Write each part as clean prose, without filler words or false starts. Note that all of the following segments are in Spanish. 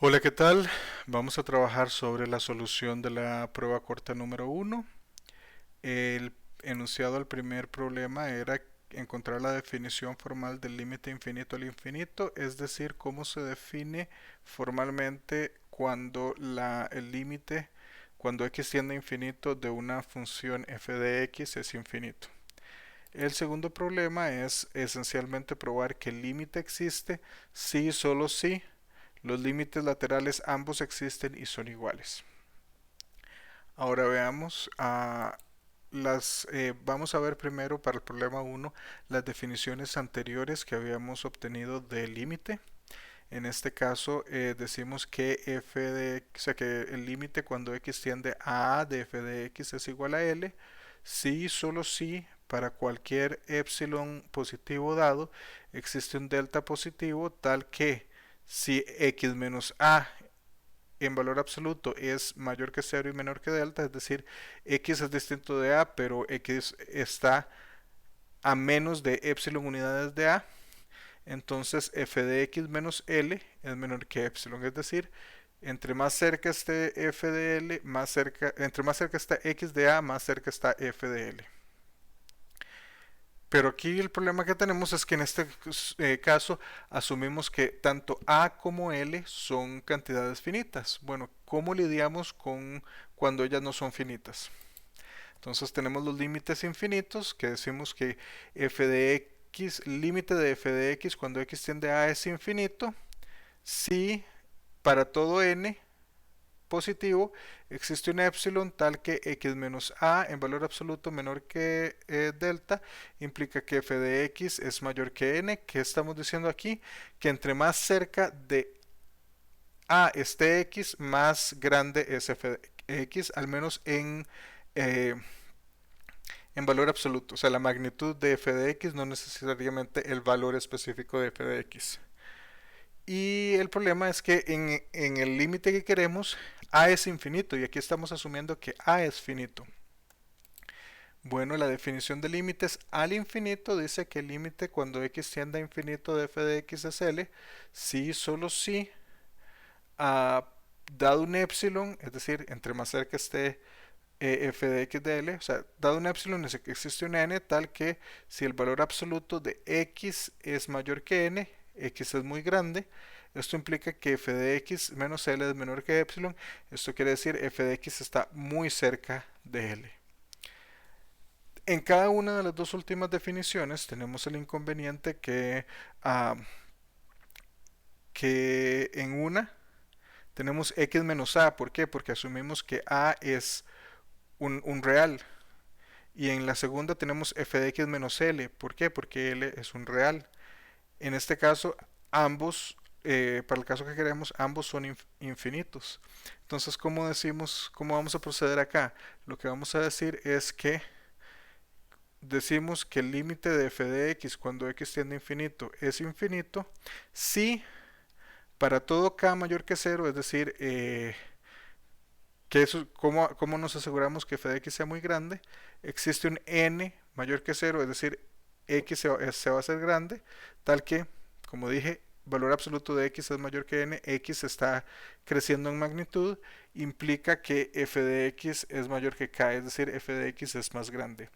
Hola, ¿qué tal? Vamos a trabajar sobre la solución de la prueba corta número uno. El enunciado al primer problema era encontrar la definición formal del límite infinito al infinito, es decir, cómo se define formalmente cuando el límite, cuando x tiende a infinito de una función f de x es infinito. El segundo problema es esencialmente probar que el límite existe si y solo si los límites laterales ambos existen y son iguales. Ahora veamos vamos a ver primero para el problema uno las definiciones anteriores que habíamos obtenido del límite. En este caso decimos que o sea que el límite cuando x tiende a de f de x es igual a L, si y solo si para cualquier epsilon positivo dado existe un delta positivo tal que si x menos a en valor absoluto es mayor que cero y menor que delta, es decir, x es distinto de a, pero x está a menos de epsilon unidades de a, entonces f de x menos L es menor que epsilon, es decir, entre más cerca esté f de L, entre más cerca está x de a, más cerca está f de L. Pero aquí el problema que tenemos es que en este caso asumimos que tanto A como L son cantidades finitas. Bueno, ¿cómo lidiamos con cuando ellas no son finitas? Entonces tenemos los límites infinitos que decimos que f de x, límite de f de x cuando x tiende a es infinito si para todo n positivo existe un epsilon tal que x menos a en valor absoluto menor que delta implica que f de x es mayor que n. ¿Qué estamos diciendo aquí? Que entre más cerca de a esté x, más grande es f de x, al menos eh, en valor absoluto. O sea, la magnitud de f de x, no necesariamente el valor específico de f de x. Y el problema es que en el límite que queremos, a es infinito y aquí estamos asumiendo que a es finito. Bueno, la definición de límites al infinito dice que el límite cuando x tiende a infinito de f de x es L, si y solo si, dado un epsilon, es decir, entre más cerca esté f de x de L, o sea, dado un epsilon existe un n tal que si el valor absoluto de x es mayor que n, x es muy grande, esto implica que f de x menos L es menor que epsilon, esto quiere decir f de x está muy cerca de L. En cada una de las dos últimas definiciones tenemos el inconveniente que en una tenemos x menos a, ¿por qué? Porque asumimos que a es un real. Y en la segunda tenemos f de x menos L. ¿Por qué? Porque L es un real. En este caso, ambos, para el caso que queremos, ambos son infinitos. Entonces, ¿cómo decimos, cómo vamos a proceder acá? Lo que vamos a decir es que decimos que el límite de f de x cuando x tiende a infinito es infinito si para todo k mayor que cero, es decir, que eso, ¿cómo nos aseguramos que f de x sea muy grande? Existe un n mayor que cero, es decir, x se va a hacer grande, tal que, como dije, valor absoluto de x es mayor que n, x está creciendo en magnitud, implica que f de x es mayor que k, es decir, f de x es más grande.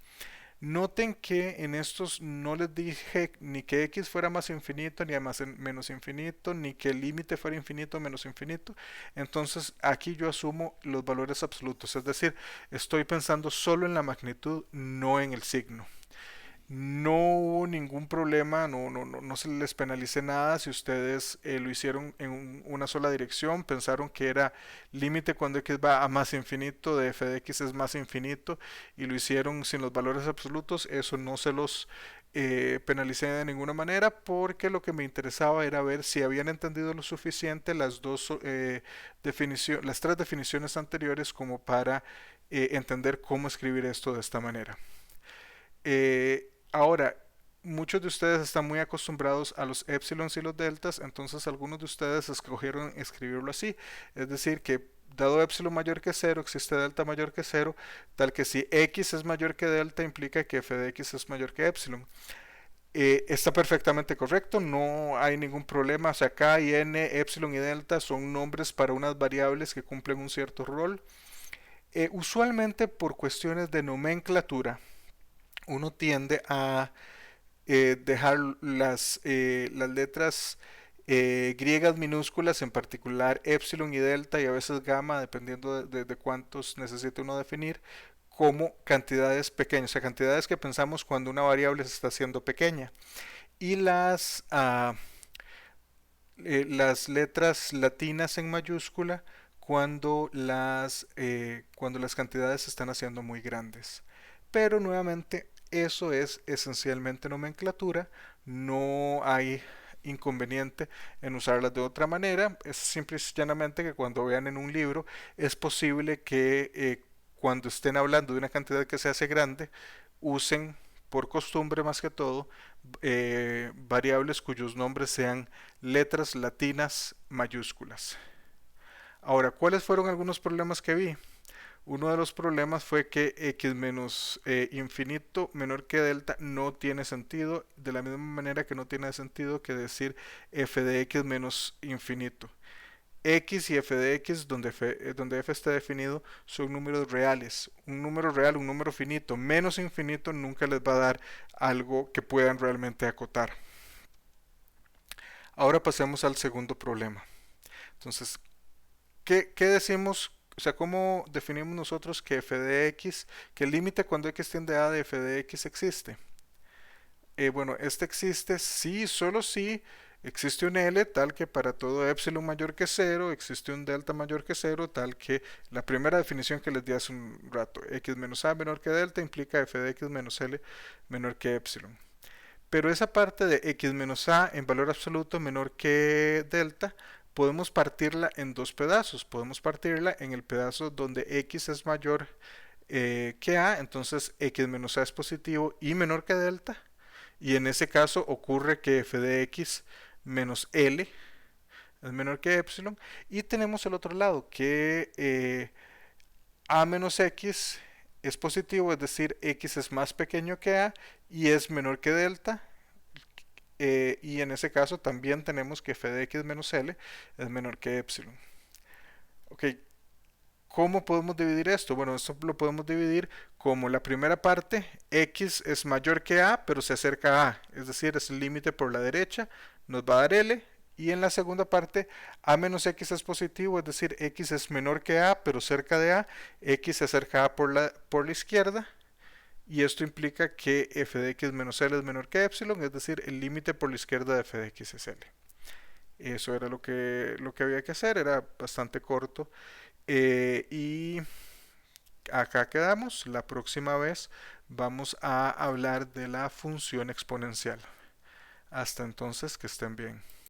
Noten que en estos no les dije ni que x fuera más infinito ni a menos infinito, ni que el límite fuera infinito o menos infinito. Entonces aquí yo asumo los valores absolutos, es decir, estoy pensando solo en la magnitud, no en el signo. No hubo ningún problema, no se les penalice nada si ustedes lo hicieron en una sola dirección, pensaron que era límite cuando x va a más infinito, de f de x es más infinito, y lo hicieron sin los valores absolutos, eso no se los penalicé de ninguna manera, porque lo que me interesaba era ver si habían entendido lo suficiente las tres definiciones anteriores como para entender cómo escribir esto de esta manera. Ahora, muchos de ustedes están muy acostumbrados a los epsilons y los deltas, entonces algunos de ustedes escogieron escribirlo así, es decir, que dado epsilon mayor que cero, existe delta mayor que cero, tal que si x es mayor que delta implica que f de x es mayor que epsilon. Está perfectamente correcto, no hay ningún problema. O sea, K y N, epsilon y delta son nombres para unas variables que cumplen un cierto rol. Usualmente por cuestiones de nomenclatura, uno tiende a dejar las letras griegas minúsculas, en particular epsilon y delta y a veces gamma, dependiendo de cuántos necesite uno definir, como cantidades pequeñas, o sea, cantidades que pensamos cuando una variable se está haciendo pequeña. Y las letras latinas en mayúscula cuando las cantidades se están haciendo muy grandes. Pero nuevamente, eso es esencialmente nomenclatura, no hay inconveniente en usarlas de otra manera, es simple y llanamente que cuando vean en un libro es posible que cuando estén hablando de una cantidad que se hace grande, usen por costumbre más que todo variables cuyos nombres sean letras latinas mayúsculas. Ahora, ¿cuáles fueron algunos problemas que vi? Uno de los problemas fue que x menos infinito menor que delta no tiene sentido, de la misma manera que no tiene sentido que decir f de x menos infinito. X y f de x, donde f está definido, son números reales. Un número real, un número finito, menos infinito, nunca les va a dar algo que puedan realmente acotar. Ahora pasemos al segundo problema. Entonces, ¿qué decimos? O sea, ¿cómo definimos nosotros que f de x, que el límite cuando x tiende a de f de x existe? Bueno, este existe si, solo si existe un L tal que para todo epsilon mayor que cero, existe un delta mayor que cero, tal que la primera definición que les di hace un rato, x menos a menor que delta, implica f de x menos L menor que epsilon. Pero esa parte de x menos a en valor absoluto menor que delta, podemos partirla en dos pedazos. Podemos partirla en el pedazo donde x es mayor que a, entonces x menos a es positivo y menor que delta. Y en ese caso ocurre que f de x menos L es menor que epsilon. Y tenemos el otro lado, que a menos x es positivo, es decir, x es más pequeño que a y es menor que delta. Y en ese caso también tenemos que f de x menos L es menor que epsilon. Ok, ¿cómo podemos dividir esto? Bueno, esto lo podemos dividir como la primera parte, x es mayor que a, pero se acerca a a, es decir, es el límite por la derecha, nos va a dar L, y en la segunda parte, a menos x es positivo, es decir, x es menor que a, pero cerca de a, x se acerca a por la izquierda, y esto implica que f de x menos L es menor que epsilon, es decir, el límite por la izquierda de f de x es L. Eso era lo que había que hacer, era bastante corto. Y acá quedamos. La próxima vez vamos a hablar de la función exponencial. Hasta entonces, que estén bien.